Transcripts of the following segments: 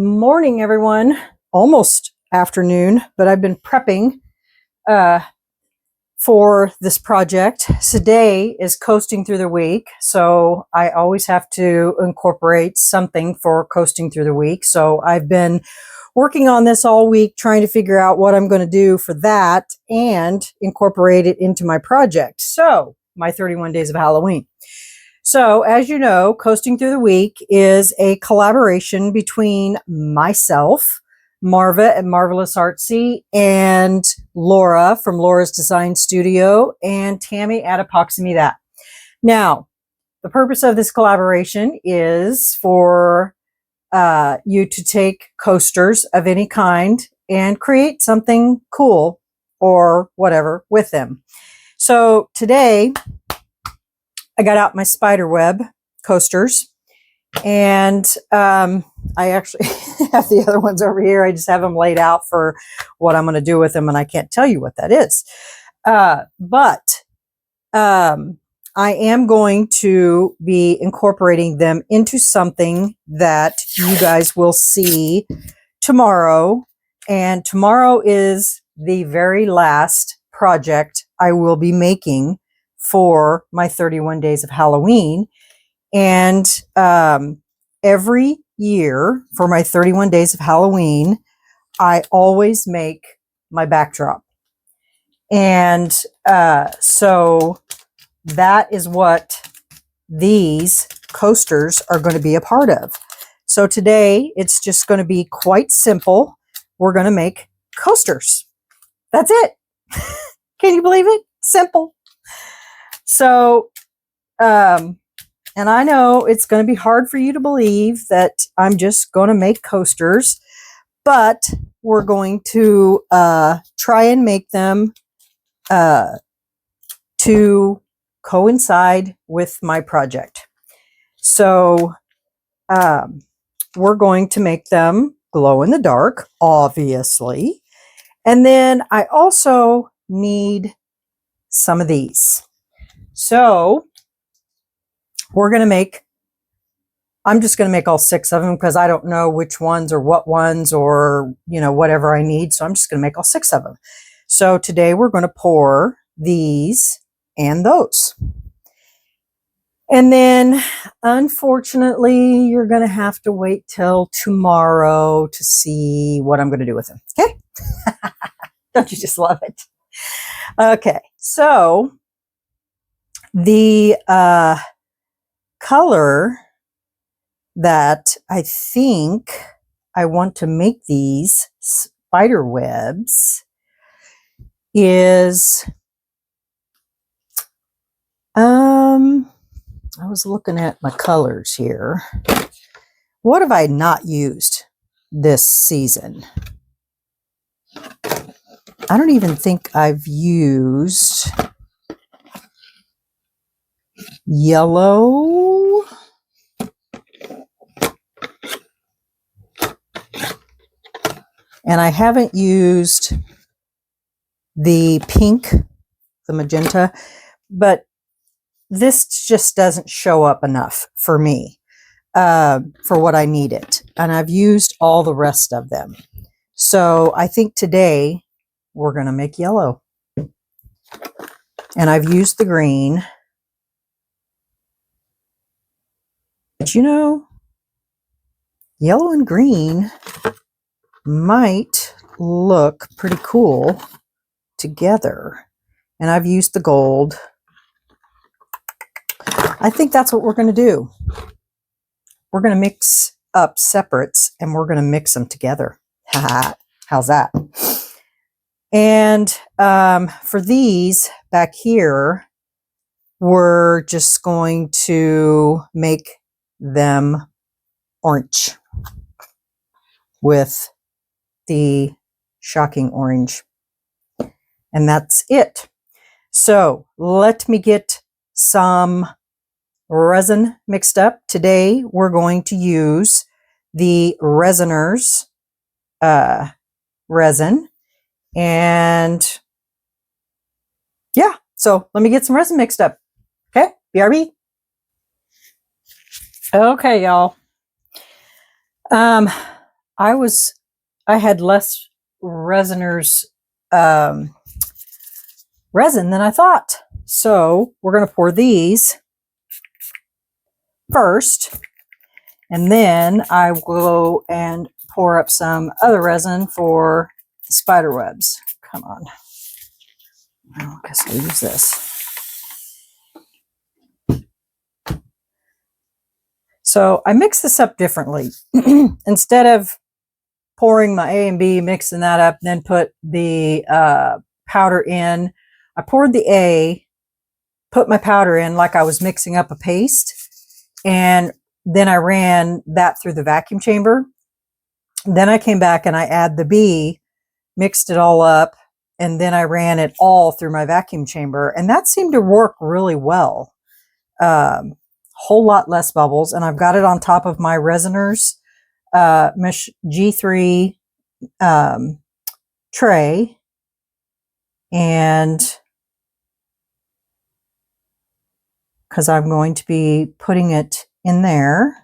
morning, everyone. Almost afternoon, but I've been prepping for this project. Today is coasting through the week, so I always have to incorporate something for coasting through the week. So I've been working on this all week, trying to figure out what I'm going to do for that and incorporate it into my project. So my 31 days of Halloween. So as you know, Coasting Through the Week is a collaboration between myself, Marva at Marvelous Artsy, and Laura from Laura's Design Studio, and Tammy at Epoxy Me That. Now, the purpose of this collaboration is for you to take coasters of any kind and create something cool or whatever with them. So today, I got out my spider web coasters, and I actually have the other ones over here. I just have them laid out for what I'm going to do with them, and I can't tell you what that is. But I am going to be incorporating them into something that you guys will see tomorrow. And tomorrow is the very last project I will be making for my 31 days of Halloween. And every year for my 31 days of Halloween, I always make my backdrop. And so that is what these coasters are going to be a part of. So today it's just going to be quite simple. We're going to make coasters. That's it. Can you believe it? Simple. So, and I know it's going to be hard for you to believe that I'm just going to make coasters, but we're going to try and make them to coincide with my project. So, we're going to make them glow in the dark, obviously. And then I also need some of these. So we're going to make, I'm just going to make all 6 of them because I don't know which ones or what ones or, you know, whatever I need. So I'm just going to make all 6 of them. So today we're going to pour these and those. And then unfortunately, you're going to have to wait till tomorrow to see what I'm going to do with them. Okay. Don't you just love it? Okay. So the color that I think I want to make these spider webs is, I was looking at my colors here. What have I not used this season? I don't even think I've used yellow. And I haven't used the pink, the magenta, but this just doesn't show up enough for me, for what I need it. And I've used all the rest of them. So I think today we're going to make yellow. And I've used the green. But you know, yellow and green might look pretty cool together. And I've used the gold. I think that's what we're going to do. We're going to mix up separates and we're going to mix them together. How's that? And for these back here, we're just going to make them orange with the shocking orange. And that's it. So let me get some resin mixed up. Today we're going to use the Resiners resin. And yeah, so let me get some resin mixed up. Okay, BRB. Okay, y'all. I had less Resiner's resin than I thought. So we're going to pour these first, and then I will go and pour up some other resin for spider webs. Come on. I guess I'll use this. So I mix this up differently. Instead of pouring my A and B, mixing that up, then put the powder in, I poured the A, put my powder in like I was mixing up a paste, and then I ran that through the vacuum chamber. Then I came back and I add the B, mixed it all up, and then I ran it all through my vacuum chamber, and that seemed to work really well. Whole lot less bubbles, and I've got it on top of my Resiners Mesh G3 tray, and because I'm going to be putting it in there.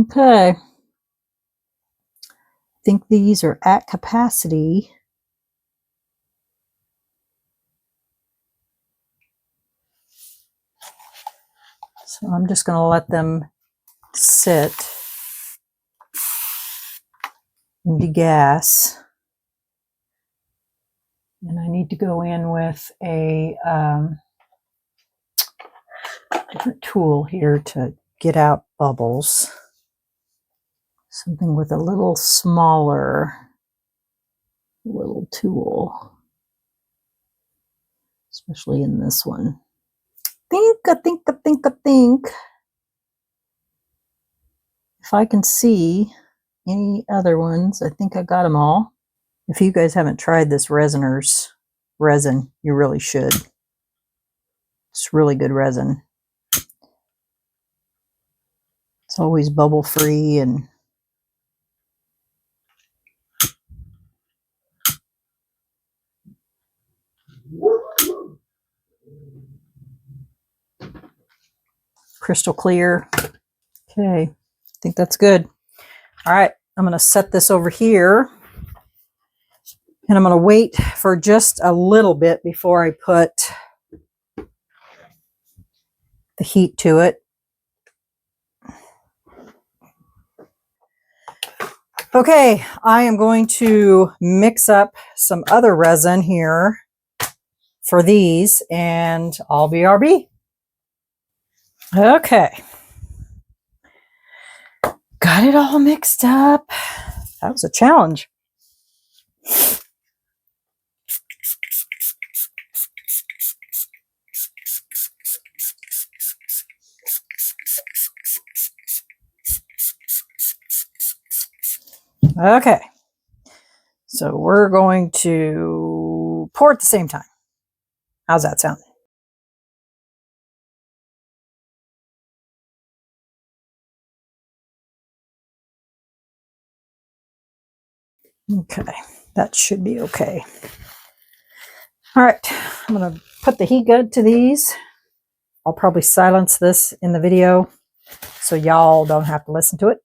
Okay. I think these are at capacity. So I'm just going to let them sit and degas. And I need to go in with a different tool here to get out bubbles. Something with a little smaller little tool, especially in this one. I think if I can see any other ones, I think I got them all. If you guys haven't tried this Resiners resin, you really should. It's really good resin. It's always bubble free and crystal clear. Okay, I think that's good. All right, I'm going to set this over here, and I'm going to wait for just a little bit before I put the heat to it. Okay, I am going to mix up some other resin here for these, and I'll BRB. Okay. Got it all mixed up. That was a challenge. Okay. So we're going to pour at the same time. How's that sound? Okay, that should be okay. All right, I'm going to put the heat gun to these. I'll probably silence this in the video so y'all don't have to listen to it.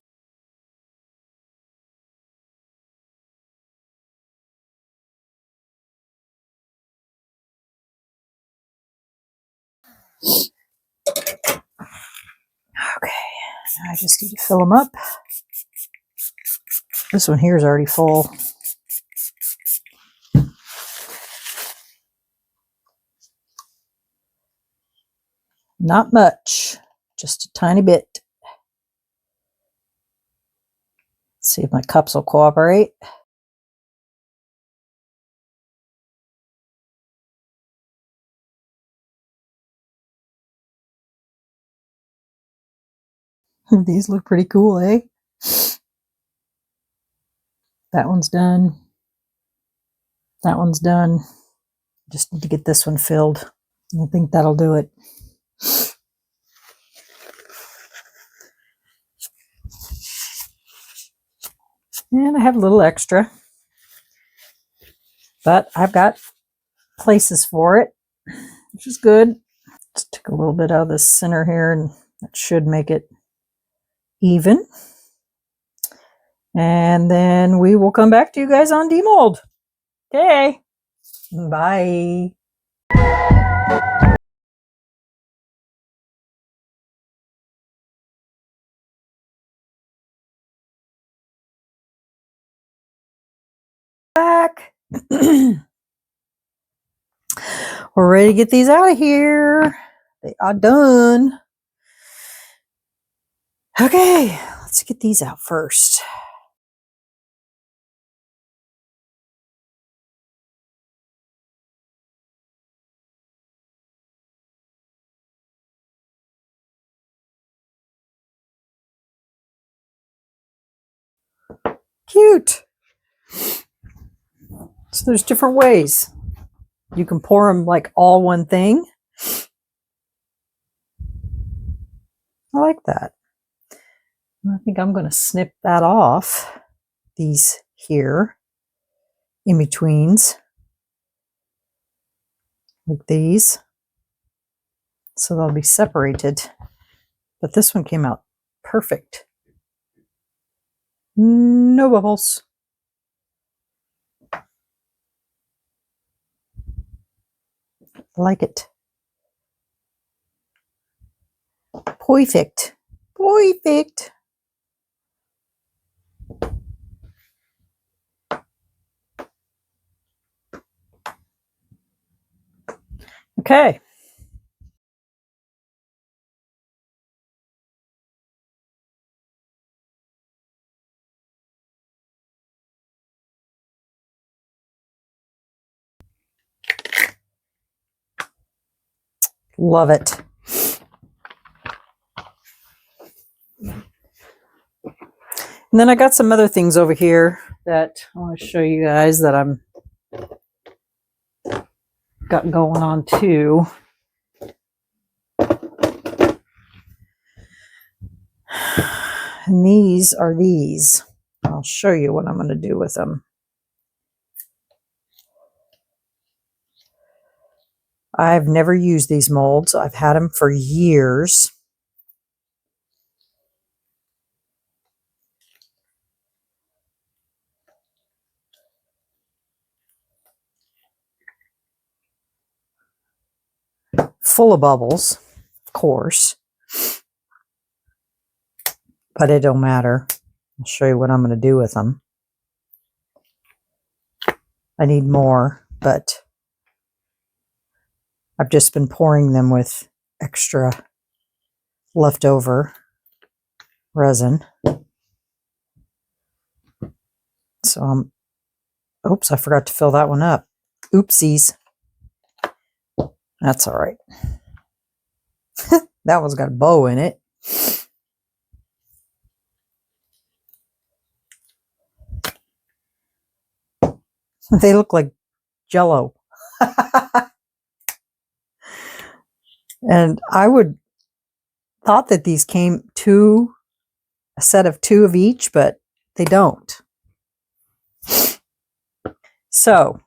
Okay, I just need to fill them up. This one here is already full. Not much, just a tiny bit. Let's see if my cups will cooperate. These look pretty cool, eh? That one's done. That one's done. Just need to get this one filled. I think that'll do it. And I have a little extra, but I've got places for it, which is good. Just take a little bit out of the center here, and that should make it even. And then we will come back to you guys on demold. Okay, bye. Back. We're ready to get these out of here. They are done. Okay, let's get these out first. Cute. So there's different ways. You can pour them like all one thing. I like that. I think I'm going to snip that off. These here, in betweens, like these. So they'll be separated. But this one came out perfect. No bubbles. I like it. Perfect. Perfect. Okay. Love it. And then I got some other things over here that I want to show you guys that I'm got going on too. And these are these. I'll show you what I'm going to do with them. I've never used these molds. I've had them for years. Full of bubbles, of course. But it don't matter. I'll show you what I'm going to do with them. I need more, but I've just been pouring them with extra leftover resin. So oops, I forgot to fill that one up. Oopsies. That's all right. That one's got a bow in it. They look like Jello. And I would thought that these came a set of 2 of each, but they don't. So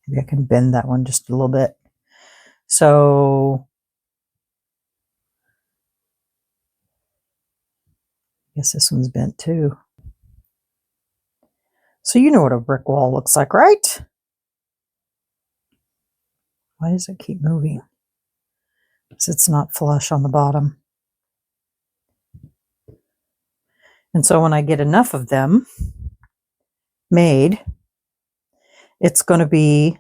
maybe I can bend that one just a little bit. So I guess this one's bent too. So you know what a brick wall looks like, right? Why does it keep moving? Because it's not flush on the bottom. And so when I get enough of them made, it's going to be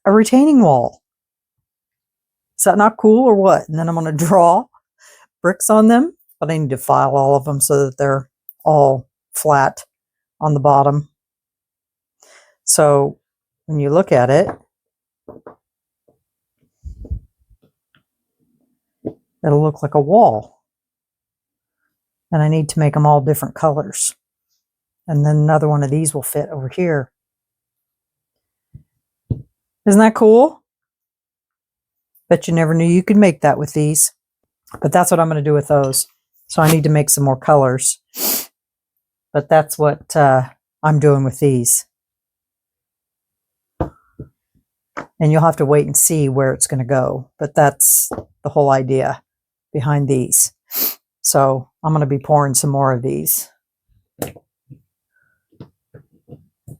a retaining wall. Is that not cool or what? And then I'm going to draw bricks on them, but I need to file all of them so that they're all flat on the bottom. So when you look at it, It'll look like a wall. And I need to make them all different colors. And then another one of these will fit over here. Isn't that cool? Bet you never knew you could make that with these. But that's what I'm going to do with those. So I need to make some more colors. But that's what I'm doing with these. And you'll have to wait and see where it's going to go. But that's the whole idea behind these. So I'm going to be pouring some more of these. I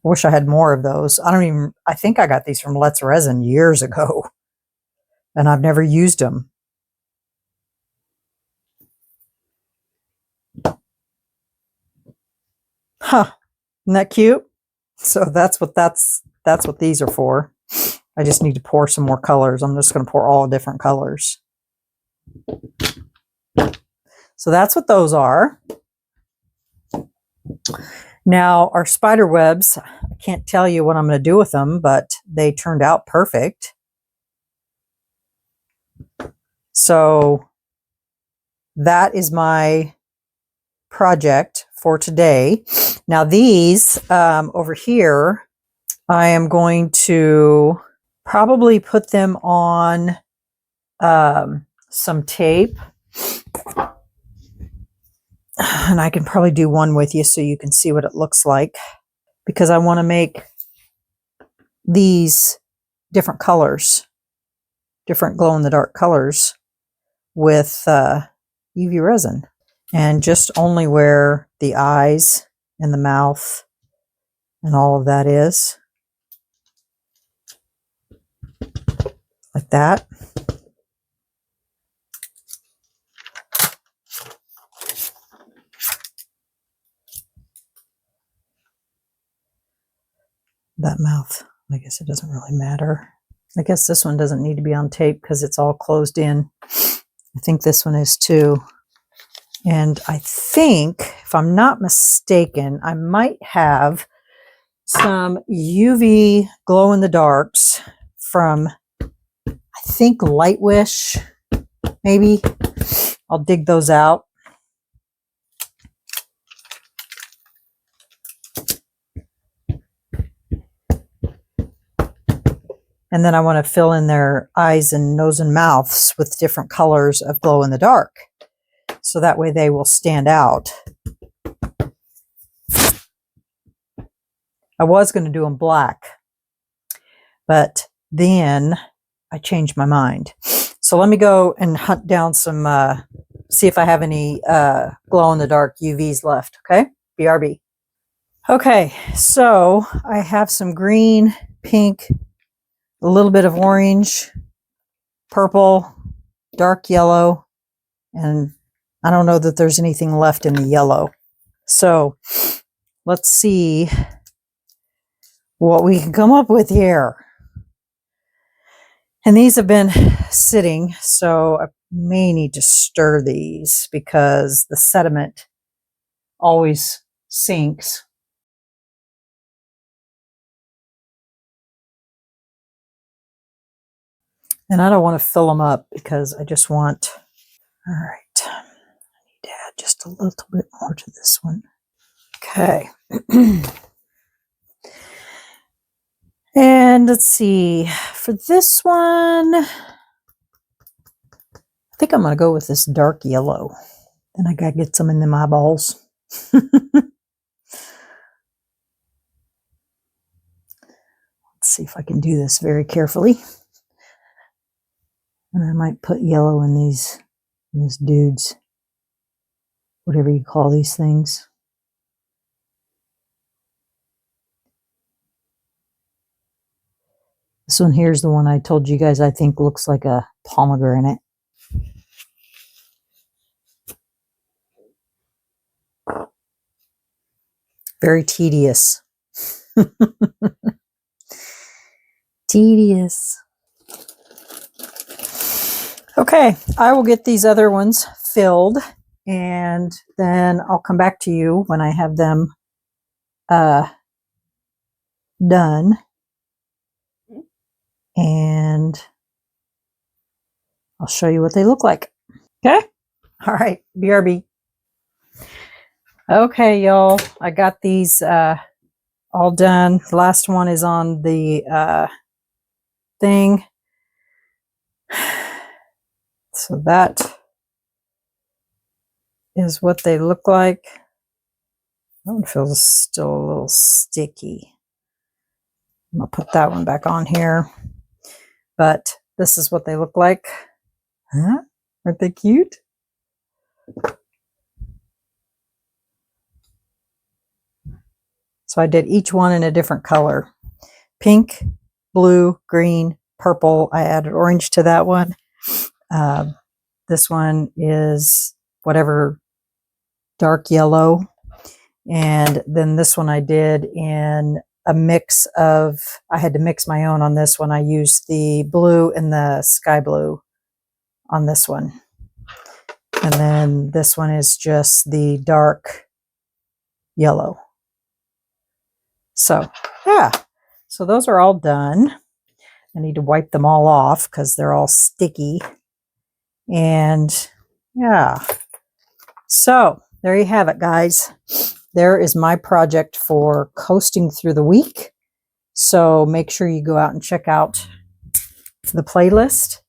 wish I had more of those. I think I got these from Let's Resin years ago. And I've never used them. Huh. Isn't that cute? So that's what these are for. I just need to pour some more colors. I'm just going to pour all different colors. So that's what those are. Now our spider webs, I can't tell you what I'm going to do with them, but they turned out perfect. So that is my project for today. Now these over here, I am going to probably put them on some tape. And I can probably do one with you so you can see what it looks like. Because I want to make these different colors. Different glow-in-the-dark colors with UV resin. And just only where the eyes and the mouth and all of that is. Like that. That mouth, I guess it doesn't really matter. I guess this one doesn't need to be on tape because it's all closed in. I think this one is too. And I think, if I'm not mistaken, I might have some UV glow-in-the-darks from, I think, Lightwish, maybe. I'll dig those out. And then I want to fill in their eyes and nose and mouths with different colors of glow-in-the-dark. So that way they will stand out. I was going to do them black, but then I changed my mind. So let me go and hunt down some, see if I have any glow-in-the-dark UVs left, okay? BRB. Okay, so I have some green, pink, a little bit of orange, purple, dark yellow, and I don't know that there's anything left in the yellow. So let's see what we can come up with here. And these have been sitting, so I may need to stir these because the sediment always sinks. And I don't want to fill them up because I just want, all right, I need to add just a little bit more to this one. Okay. And let's see, for this one, I think I'm going to go with this dark yellow. Then I got to get some in them eyeballs. Let's see if I can do this very carefully. And I might put yellow in these dudes, whatever you call these things. This one here's the one I told you guys I think looks like a pomegranate. Very tedious. Tedious. Okay, I will get these other ones filled and then I'll come back to you when I have them done. And I'll show you what they look like. Okay. All right. BRB. Okay, y'all. I got these all done. The last one is on the thing. So that is what they look like. That one feels still a little sticky. I'm going to put that one back on here. But this is what they look like. Huh? Aren't they cute? So I did each one in a different color. Pink, blue, green, purple. I added orange to that one. This one is whatever, dark yellow. And then this one I did in a mix of, I had to mix my own on this one. I used the blue and the sky blue on this one. And then this one is just the dark yellow. So, yeah. So those are all done. I need to wipe them all off because they're all sticky. And yeah. So there you have it, guys. There is my project for coasting through the week. So make sure you go out and check out the playlist.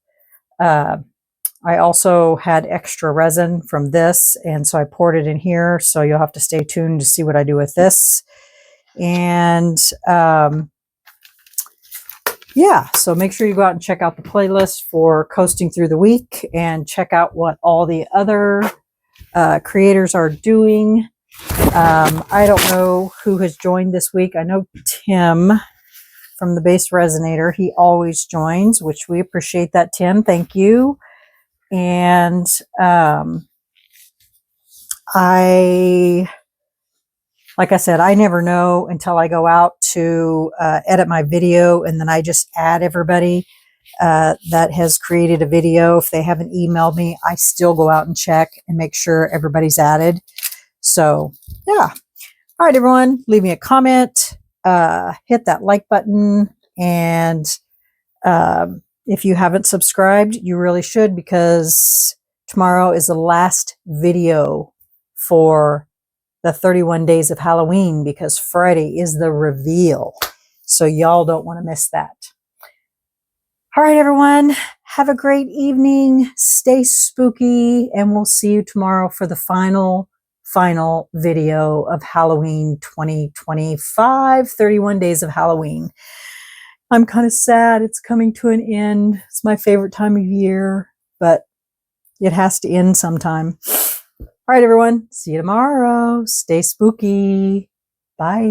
I also had extra resin from this, and so I poured it in here. So you'll have to stay tuned to see what I do with this. And yeah, so make sure you go out and check out the playlist for coasting through the week and check out what all the other creators are doing. I don't know who has joined this week. I know Tim from the Base Resonator. He always joins, which we appreciate that, Tim. Thank you. And like I said, I never know until I go out to edit my video, and then I just add everybody that has created a video. If they haven't emailed me, I still go out and check and make sure everybody's added. So, yeah. All right, everyone, leave me a comment, hit that like button, and if you haven't subscribed, you really should, because tomorrow is the last video for the 31 days of Halloween, because Friday is the reveal. So y'all don't want to miss that. All right, everyone, have a great evening. Stay spooky, and we'll see you tomorrow for the final video of Halloween 2025, 31 days of Halloween. I'm kind of sad it's coming to an end. It's my favorite time of year, but it has to end sometime. All right, everyone. See you tomorrow. Stay spooky. Bye.